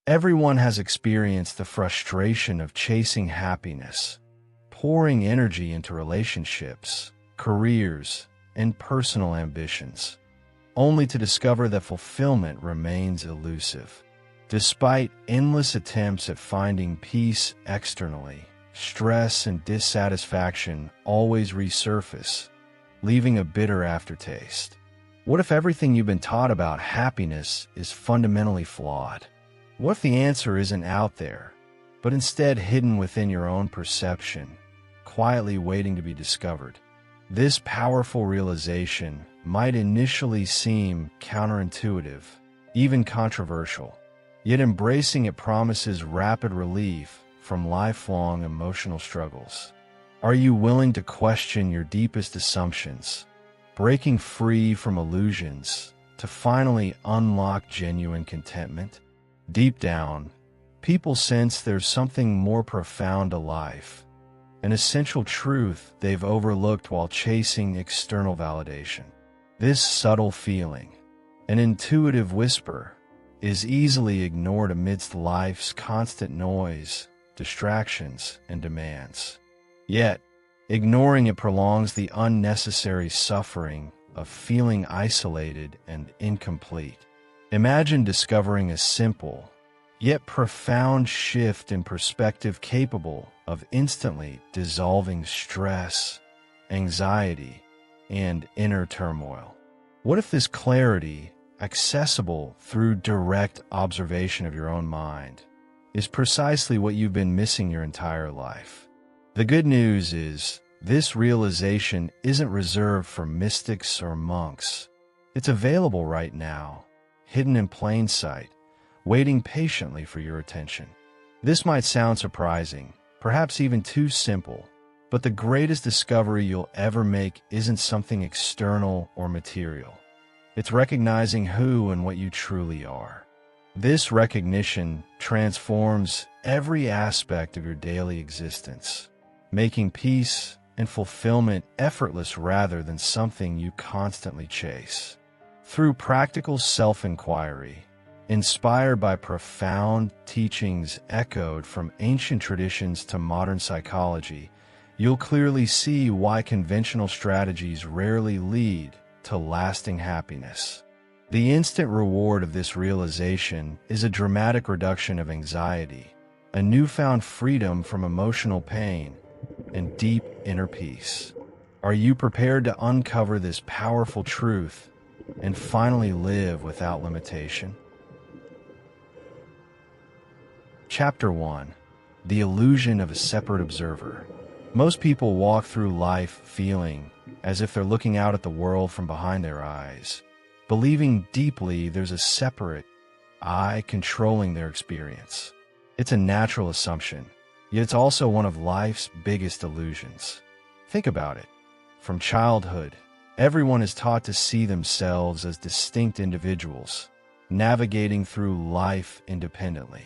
Everyone has experienced the frustration of chasing happiness, pouring energy into relationships, careers, and personal ambitions, only to discover that fulfillment remains elusive. Despite endless attempts at finding peace externally, stress and dissatisfaction always resurface, leaving a bitter aftertaste. What if everything you've been taught about happiness is fundamentally flawed? What if the answer isn't out there, but instead hidden within your own perception, quietly waiting to be discovered? This powerful realization might initially seem counterintuitive, even controversial, yet embracing it promises rapid relief from lifelong emotional struggles. Are you willing to question your deepest assumptions, breaking free from illusions to finally unlock genuine contentment? Deep down, people sense there's something more profound to life, an essential truth they've overlooked while chasing external validation. This subtle feeling, an intuitive whisper, is easily ignored amidst life's constant noise, distractions, and demands. Yet, ignoring it prolongs the unnecessary suffering of feeling isolated and incomplete. Imagine discovering a simple, yet profound shift in perspective capable of instantly dissolving stress, anxiety, and inner turmoil. What if this clarity, accessible through direct observation of your own mind, is precisely what you've been missing your entire life? The good news is, this realization isn't reserved for mystics or monks. It's available right now, hidden in plain sight, waiting patiently for your attention. This might sound surprising, perhaps even too simple, but the greatest discovery you'll ever make isn't something external or material. It's recognizing who and what you truly are. This recognition transforms every aspect of your daily existence, making peace and fulfillment effortless rather than something you constantly chase. Through practical self-inquiry, inspired by profound teachings echoed from ancient traditions to modern psychology, you'll clearly see why conventional strategies rarely lead to lasting happiness. The instant reward of this realization is a dramatic reduction of anxiety, a newfound freedom from emotional pain, and deep inner peace. Are you prepared to uncover this powerful truth and finally live without limitation? Chapter 1. The Illusion of a Separate Observer. Most people walk through life feeling as if they're looking out at the world from behind their eyes, believing deeply there's a separate I controlling their experience. It's a natural assumption, yet it's also one of life's biggest illusions. Think about it. From childhood, everyone is taught to see themselves as distinct individuals, navigating through life independently.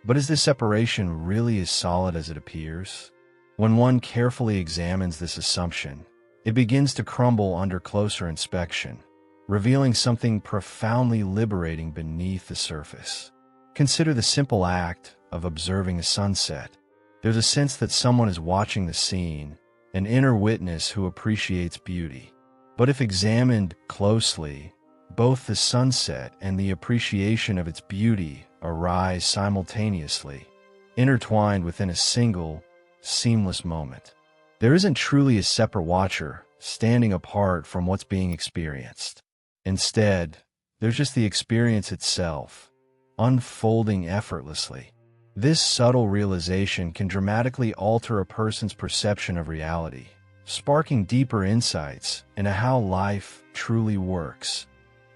But is this separation really as solid as it appears? When one carefully examines this assumption, it begins to crumble under closer inspection, revealing something profoundly liberating beneath the surface. Consider the simple act of observing a sunset. There's a sense that someone is watching the scene, an inner witness who appreciates beauty. But if examined closely, both the sunset and the appreciation of its beauty arise simultaneously, intertwined within a single, seamless moment. There isn't truly a separate watcher standing apart from what's being experienced. Instead, there's just the experience itself, unfolding effortlessly. This subtle realization can dramatically alter a person's perception of reality, sparking deeper insights into how life truly works,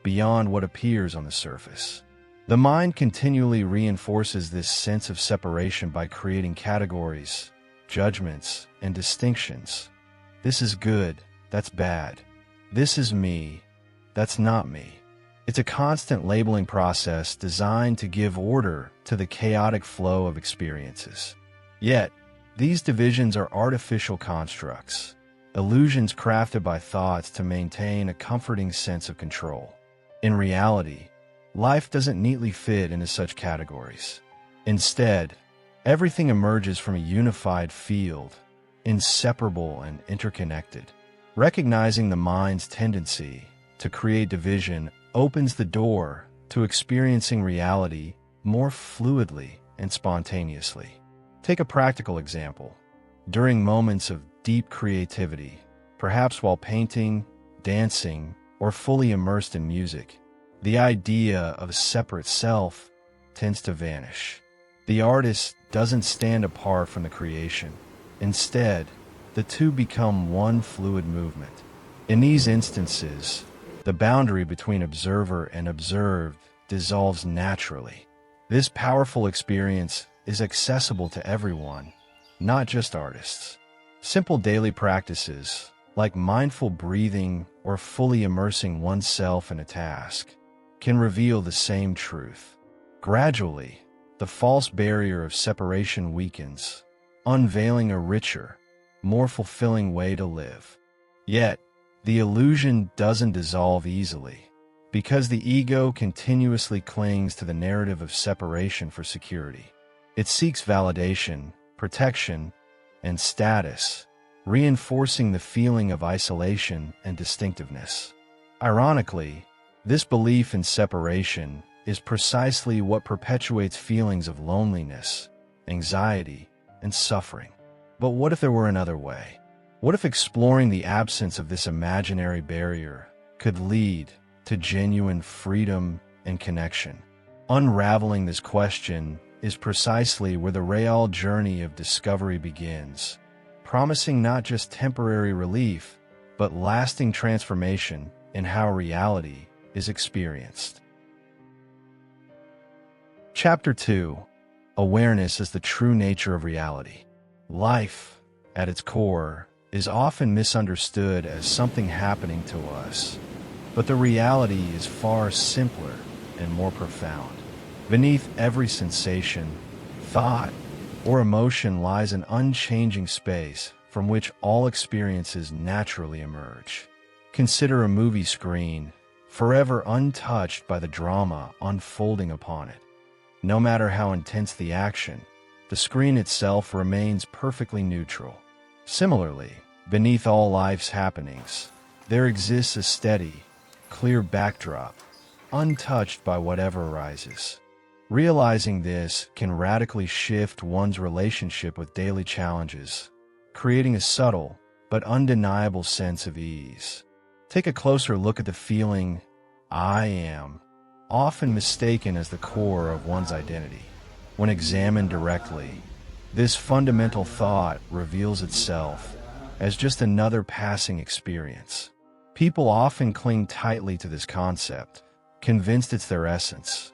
beyond what appears on the surface. The mind continually reinforces this sense of separation by creating categories, judgments, and distinctions. This is good, that's bad. This is me, that's not me. It's a constant labeling process designed to give order to the chaotic flow of experiences. Yet, these divisions are artificial constructs, illusions crafted by thoughts to maintain a comforting sense of control. In reality, life doesn't neatly fit into such categories. Instead, everything emerges from a unified field, inseparable and interconnected. Recognizing the mind's tendency to create division opens the door to experiencing reality more fluidly and spontaneously. Take a practical example. During moments of deep creativity, perhaps while painting, dancing, or fully immersed in music, the idea of a separate self tends to vanish. The artist doesn't stand apart from the creation. Instead, the two become one fluid movement. In these instances, the boundary between observer and observed dissolves naturally. This powerful experience is accessible to everyone, not just artists. Simple daily practices, like mindful breathing or fully immersing oneself in a task, can reveal the same truth. Gradually, the false barrier of separation weakens, unveiling a richer, more fulfilling way to live. Yet, the illusion doesn't dissolve easily, because the ego continuously clings to the narrative of separation for security. It seeks validation, protection, and status, reinforcing the feeling of isolation and distinctiveness. Ironically, this belief in separation is precisely what perpetuates feelings of loneliness, anxiety, and suffering. But what if there were another way? What if exploring the absence of this imaginary barrier could lead to genuine freedom and connection? Unraveling this question is precisely where the real journey of discovery begins, promising not just temporary relief, but lasting transformation in how reality is experienced. Chapter 2: Awareness as the True Nature of Reality. Life, at its core, is often misunderstood as something happening to us, but the reality is far simpler and more profound. Beneath every sensation, thought, or emotion lies an unchanging space from which all experiences naturally emerge. Consider a movie screen, forever untouched by the drama unfolding upon it. No matter how intense the action, the screen itself remains perfectly neutral. Similarly, beneath all life's happenings, there exists a steady, clear backdrop, untouched by whatever arises. Realizing this can radically shift one's relationship with daily challenges, creating a subtle but undeniable sense of ease. Take a closer look at the feeling, "I am," often mistaken as the core of one's identity. When examined directly, this fundamental thought reveals itself as just another passing experience. People often cling tightly to this concept, convinced it's their essence.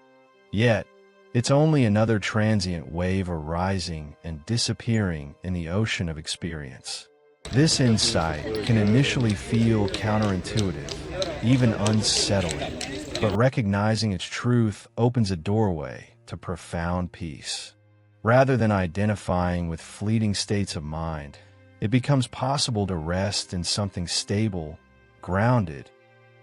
Yet, it's only another transient wave arising and disappearing in the ocean of experience. This insight can initially feel counterintuitive, even unsettling, but recognizing its truth opens a doorway to profound peace. Rather than identifying with fleeting states of mind, it becomes possible to rest in something stable, grounded,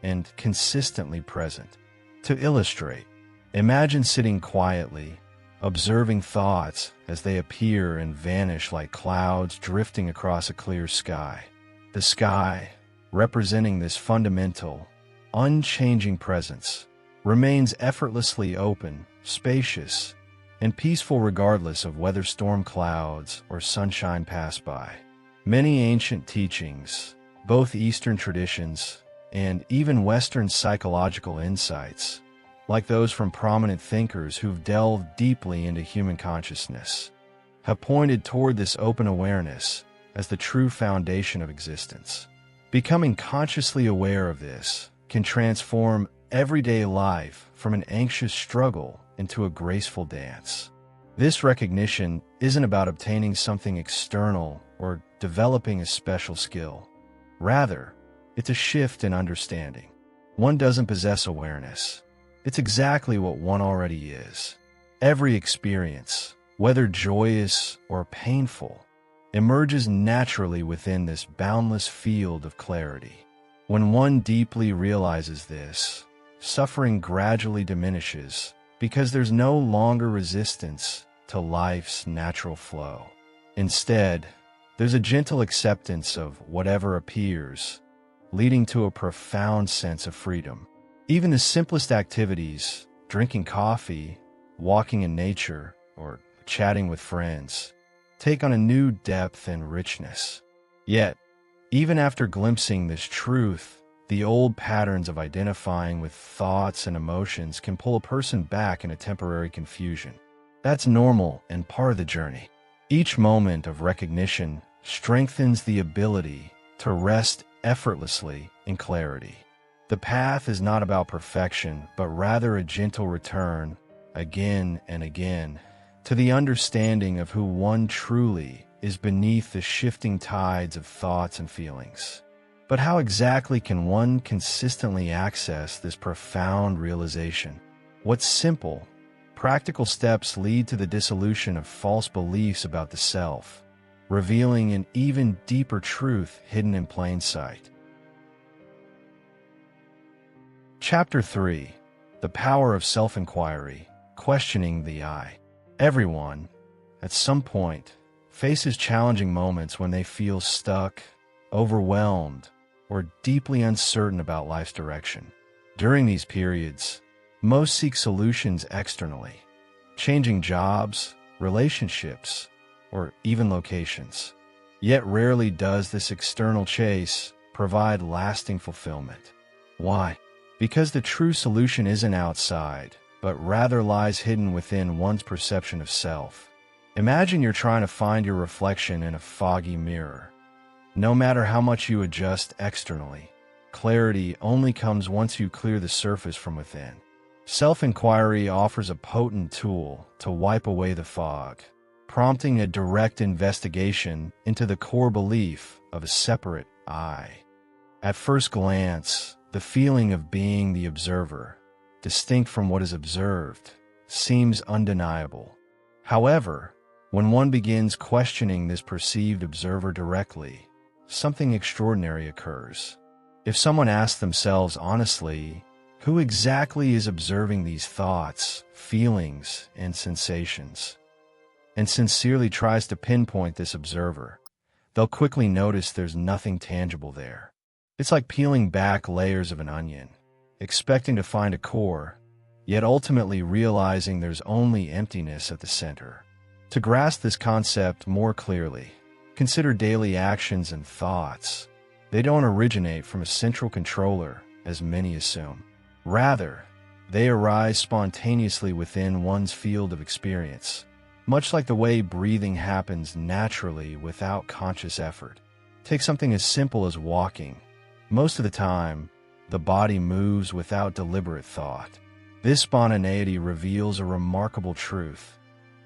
and consistently present. To illustrate, imagine sitting quietly, observing thoughts as they appear and vanish like clouds drifting across a clear sky. The sky, representing this fundamental, unchanging presence, remains effortlessly open, spacious, and peaceful regardless of whether storm clouds or sunshine pass by. Many ancient teachings, both Eastern traditions and even Western psychological insights, like those from prominent thinkers who've delved deeply into human consciousness, have pointed toward this open awareness as the true foundation of existence. Becoming consciously aware of this can transform everyday life from an anxious struggle into a graceful dance. This recognition isn't about obtaining something external or developing a special skill. Rather, it's a shift in understanding. One doesn't possess awareness. It's exactly what one already is. Every experience, whether joyous or painful, emerges naturally within this boundless field of clarity. When one deeply realizes this, suffering gradually diminishes because there's no longer resistance to life's natural flow. Instead, there's a gentle acceptance of whatever appears, leading to a profound sense of freedom. Even the simplest activities, drinking coffee, walking in nature, or chatting with friends, take on a new depth and richness. Yet, even after glimpsing this truth, the old patterns of identifying with thoughts and emotions can pull a person back in a temporary confusion. That's normal and part of the journey. Each moment of recognition strengthens the ability to rest effortlessly in clarity. The path is not about perfection, but rather a gentle return, again and again, to the understanding of who one truly is beneath the shifting tides of thoughts and feelings. But how exactly can one consistently access this profound realization? What simple, practical steps lead to the dissolution of false beliefs about the self, revealing an even deeper truth hidden in plain sight? Chapter 3. The Power of Self-Inquiry, Questioning the I. Everyone, at some point, faces challenging moments when they feel stuck, overwhelmed, or deeply uncertain about life's direction. During these periods, most seek solutions externally, changing jobs, relationships, or even locations. Yet rarely does this external chase provide lasting fulfillment. Why? Because the true solution isn't outside, but rather lies hidden within one's perception of self. Imagine you're trying to find your reflection in a foggy mirror. No matter how much you adjust externally, clarity only comes once you clear the surface from within. Self-inquiry offers a potent tool to wipe away the fog, prompting a direct investigation into the core belief of a separate I. At first glance, the feeling of being the observer, distinct from what is observed, seems undeniable. However, when one begins questioning this perceived observer directly, something extraordinary occurs. If someone asks themselves honestly, who exactly is observing these thoughts, feelings, and sensations, and sincerely tries to pinpoint this observer, they'll quickly notice there's nothing tangible there. It's like peeling back layers of an onion, expecting to find a core, yet ultimately realizing there's only emptiness at the center. To grasp this concept more clearly, consider daily actions and thoughts. They don't originate from a central controller, as many assume. Rather, they arise spontaneously within one's field of experience, much like the way breathing happens naturally without conscious effort. Take something as simple as walking. Most of the time, the body moves without deliberate thought. This spontaneity reveals a remarkable truth.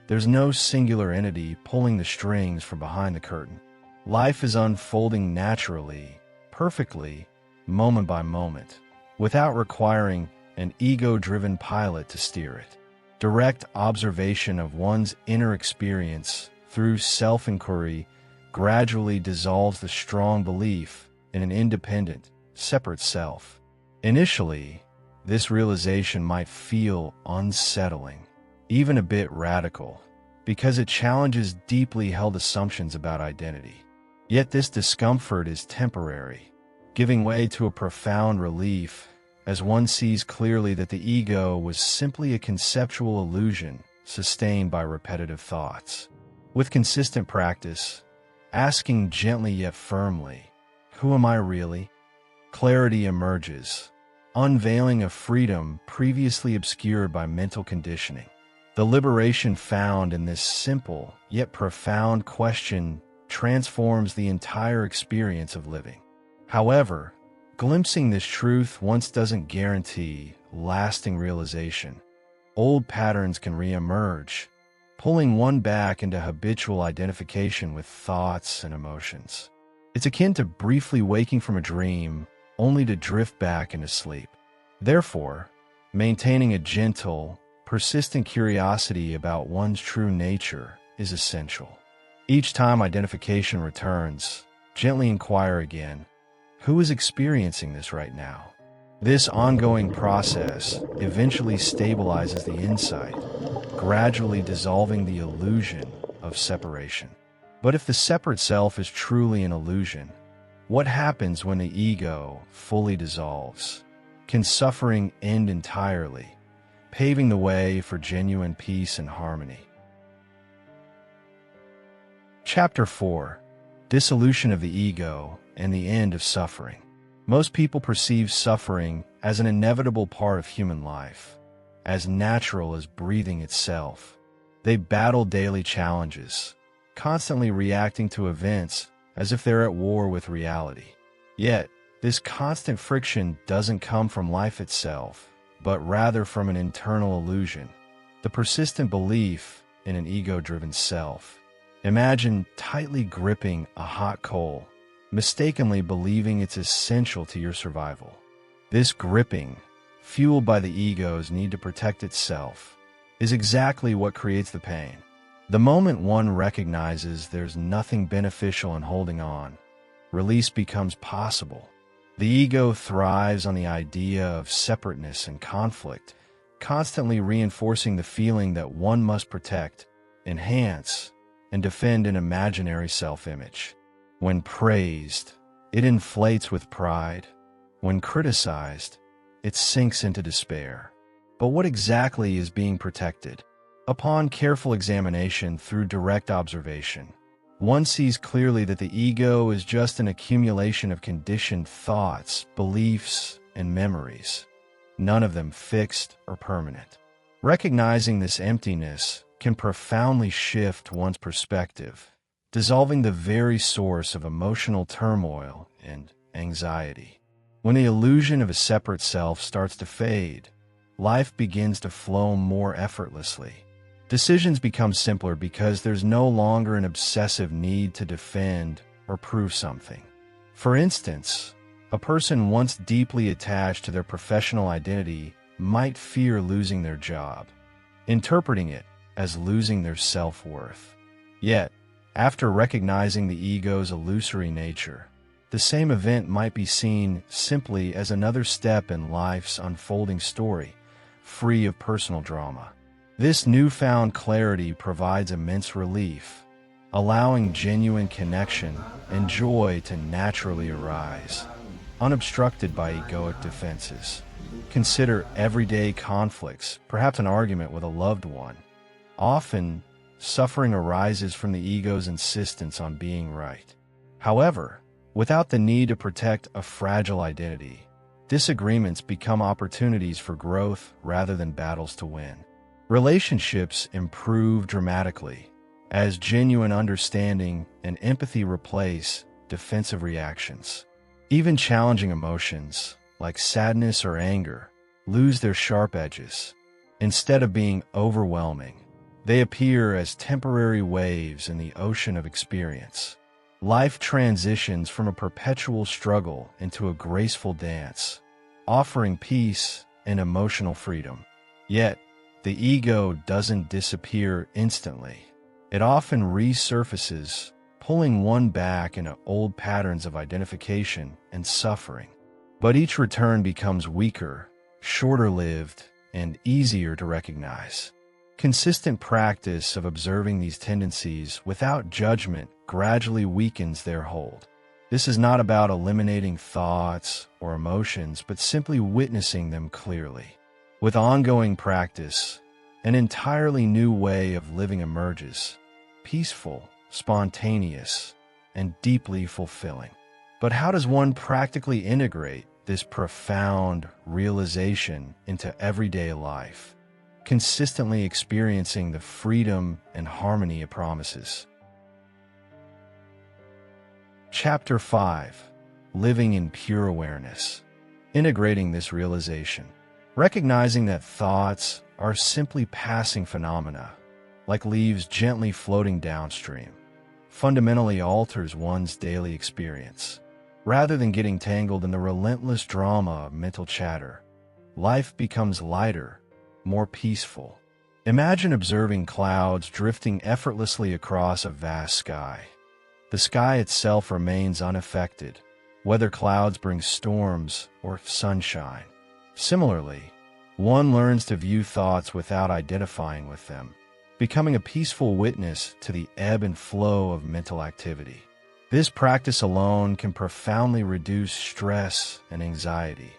There's no singular entity pulling the strings from behind the curtain. Life is unfolding naturally, perfectly, moment by moment, without requiring an ego-driven pilot to steer it. Direct observation of one's inner experience through self-inquiry gradually dissolves the strong belief in an independent, separate self. Initially, this realization might feel unsettling, even a bit radical, because it challenges deeply held assumptions about identity. Yet this discomfort is temporary, giving way to a profound relief as one sees clearly that the ego was simply a conceptual illusion sustained by repetitive thoughts. With consistent practice, asking gently yet firmly, "Who am I really?" clarity emerges, unveiling a freedom previously obscured by mental conditioning. The liberation found in this simple yet profound question transforms the entire experience of living. However, glimpsing this truth once doesn't guarantee lasting realization. Old patterns can re-emerge, pulling one back into habitual identification with thoughts and emotions. It's akin to briefly waking from a dream, only to drift back into sleep. Therefore, maintaining a gentle, persistent curiosity about one's true nature is essential. Each time identification returns, gently inquire again, who is experiencing this right now? This ongoing process eventually stabilizes the insight, gradually dissolving the illusion of separation. But if the separate self is truly an illusion, what happens when the ego fully dissolves? Can suffering end entirely, paving the way for genuine peace and harmony? Chapter 4. Dissolution of the Ego and the End of Suffering. Most people perceive suffering as an inevitable part of human life, as natural as breathing itself. They battle daily challenges, constantly reacting to events as if they're at war with reality. Yet, this constant friction doesn't come from life itself, but rather from an internal illusion, the persistent belief in an ego-driven self. Imagine tightly gripping a hot coal, mistakenly believing it's essential to your survival. This gripping, fueled by the ego's need to protect itself, is exactly what creates the pain. The moment one recognizes there's nothing beneficial in holding on, release becomes possible. The ego thrives on the idea of separateness and conflict, constantly reinforcing the feeling that one must protect, enhance, and defend an imaginary self-image. When praised, it inflates with pride. When criticized, it sinks into despair. But what exactly is being protected? Upon careful examination through direct observation, one sees clearly that the ego is just an accumulation of conditioned thoughts, beliefs, and memories, none of them fixed or permanent. Recognizing this emptiness can profoundly shift one's perspective, dissolving the very source of emotional turmoil and anxiety. When the illusion of a separate self starts to fade, life begins to flow more effortlessly. Decisions become simpler because there's no longer an obsessive need to defend or prove something. For instance, a person once deeply attached to their professional identity might fear losing their job, interpreting it as losing their self-worth. Yet, after recognizing the ego's illusory nature, the same event might be seen simply as another step in life's unfolding story, free of personal drama. This newfound clarity provides immense relief, allowing genuine connection and joy to naturally arise, unobstructed by egoic defenses. Consider everyday conflicts, perhaps an argument with a loved one. Often, suffering arises from the ego's insistence on being right. However, without the need to protect a fragile identity, disagreements become opportunities for growth rather than battles to win. Relationships improve dramatically as genuine understanding and empathy replace defensive reactions. Even challenging emotions, like sadness or anger, lose their sharp edges. Instead of being overwhelming, they appear as temporary waves in the ocean of experience. Life transitions from a perpetual struggle into a graceful dance, offering peace and emotional freedom. Yet, the ego doesn't disappear instantly. It often resurfaces, pulling one back into old patterns of identification and suffering. But each return becomes weaker, shorter-lived, and easier to recognize. Consistent practice of observing these tendencies without judgment gradually weakens their hold. This is not about eliminating thoughts or emotions, but simply witnessing them clearly. With ongoing practice, an entirely new way of living emerges, peaceful, spontaneous, and deeply fulfilling. But how does one practically integrate this profound realization into everyday life, consistently experiencing the freedom and harmony it promises? Chapter 5. Living in Pure Awareness. Integrating this realization. Recognizing that thoughts are simply passing phenomena, like leaves gently floating downstream, fundamentally alters one's daily experience. Rather than getting tangled in the relentless drama of mental chatter, life becomes lighter, more peaceful. Imagine observing clouds drifting effortlessly across a vast sky. The sky itself remains unaffected, whether clouds bring storms or sunshine. Similarly, one learns to view thoughts without identifying with them, becoming a peaceful witness to the ebb and flow of mental activity. This practice alone can profoundly reduce stress and anxiety,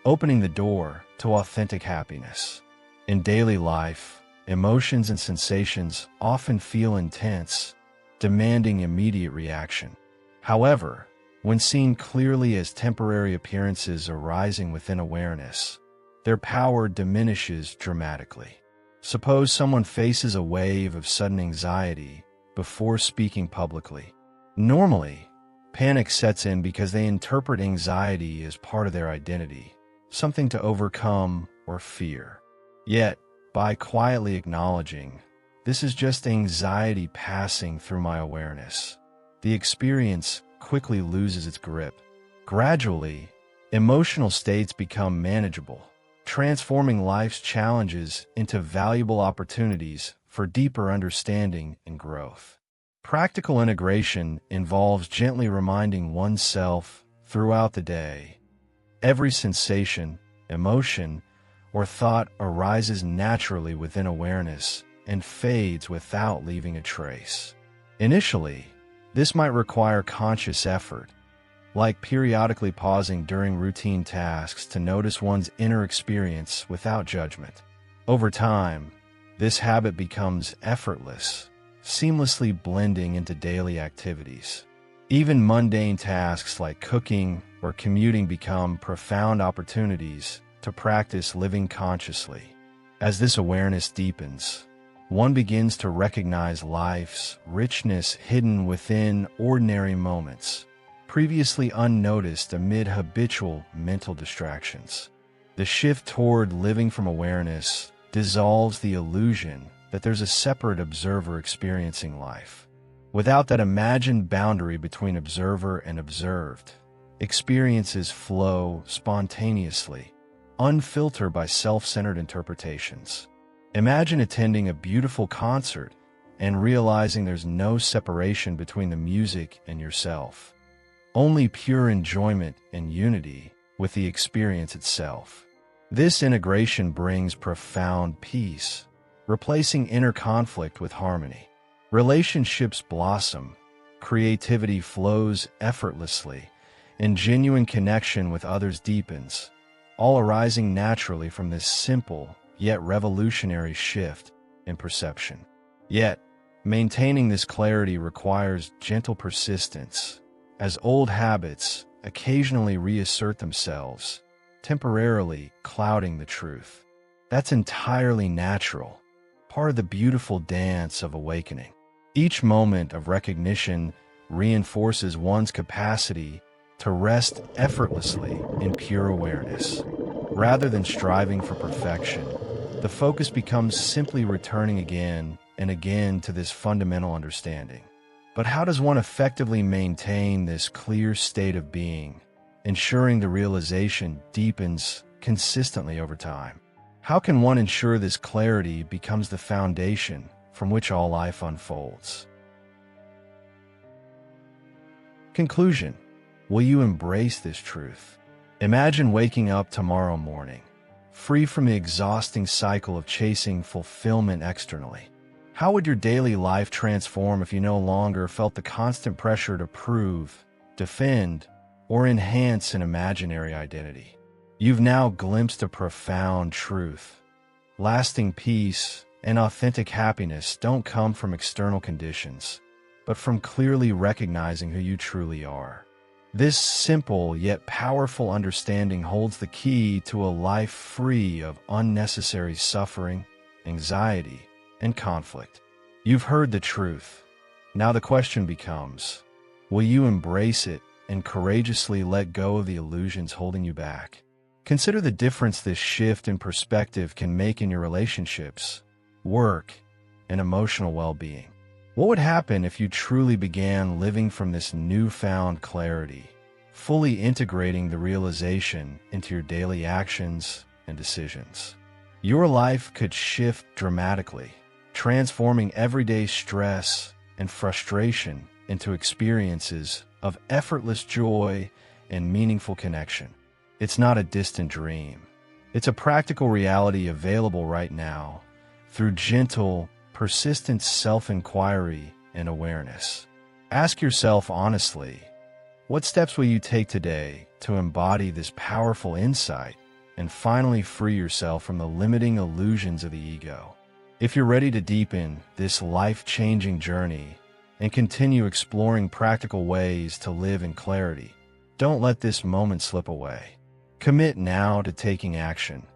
opening the door to authentic happiness. In daily life, emotions and sensations often feel intense, demanding immediate reaction. However, when seen clearly as temporary appearances arising within awareness, their power diminishes dramatically. Suppose someone faces a wave of sudden anxiety before speaking publicly. Normally, panic sets in because they interpret anxiety as part of their identity, something to overcome or fear. Yet, by quietly acknowledging, "This is just anxiety passing through my awareness," the experience quickly loses its grip. Gradually, emotional states become manageable, transforming life's challenges into valuable opportunities for deeper understanding and growth. Practical integration involves gently reminding oneself throughout the day. Every sensation, emotion, or thought arises naturally within awareness and fades without leaving a trace. Initially, this might require conscious effort, like periodically pausing during routine tasks to notice one's inner experience without judgment. Over time, this habit becomes effortless, seamlessly blending into daily activities. Even mundane tasks like cooking or commuting become profound opportunities to practice living consciously. As this awareness deepens, one begins to recognize life's richness hidden within ordinary moments, previously unnoticed amid habitual mental distractions. The shift toward living from awareness dissolves the illusion that there's a separate observer experiencing life. Without that imagined boundary between observer and observed, experiences flow spontaneously, unfiltered by self-centered interpretations. Imagine attending a beautiful concert and realizing there's no separation between the music and yourself. Only pure enjoyment and unity with the experience itself. This integration brings profound peace, replacing inner conflict with harmony. Relationships blossom, creativity flows effortlessly, and genuine connection with others deepens, all arising naturally from this simple yet revolutionary shift in perception. Yet, maintaining this clarity requires gentle persistence, as old habits occasionally reassert themselves, temporarily clouding the truth. That's entirely natural, part of the beautiful dance of awakening. Each moment of recognition reinforces one's capacity to rest effortlessly in pure awareness. Rather than striving for perfection, the focus becomes simply returning again and again to this fundamental understanding. But how does one effectively maintain this clear state of being, ensuring the realization deepens consistently over time? How can one ensure this clarity becomes the foundation from which all life unfolds? Conclusion. Will you embrace this truth? Imagine waking up tomorrow morning, free from the exhausting cycle of chasing fulfillment externally. How would your daily life transform if you no longer felt the constant pressure to prove, defend, or enhance an imaginary identity? You've now glimpsed a profound truth. Lasting peace and authentic happiness don't come from external conditions, but from clearly recognizing who you truly are. This simple yet powerful understanding holds the key to a life free of unnecessary suffering, anxiety, and conflict. You've heard the truth. Now the question becomes, will you embrace it and courageously let go of the illusions holding you back? Consider the difference this shift in perspective can make in your relationships, work, and emotional well-being. What would happen if you truly began living from this newfound clarity, fully integrating the realization into your daily actions and decisions? Your life could shift dramatically, transforming everyday stress and frustration into experiences of effortless joy and meaningful connection. It's not a distant dream. It's a practical reality available right now through gentle, persistent self-inquiry and awareness. Ask yourself honestly, what steps will you take today to embody this powerful insight and finally free yourself from the limiting illusions of the ego? If you're ready to deepen this life-changing journey and continue exploring practical ways to live in clarity, don't let this moment slip away. Commit now to taking action.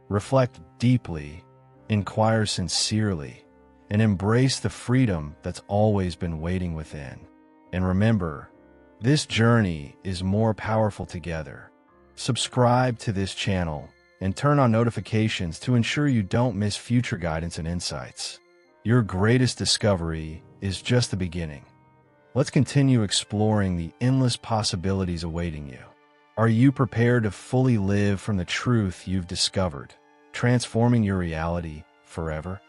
Reflect deeply, inquire sincerely, and embrace the freedom that's always been waiting within. And remember, this journey is more powerful together. Subscribe to this channel and turn on notifications to ensure you don't miss future guidance and insights. Your greatest discovery is just the beginning. Let's continue exploring the endless possibilities awaiting you. Are you prepared to fully live from the truth you've discovered, transforming your reality forever?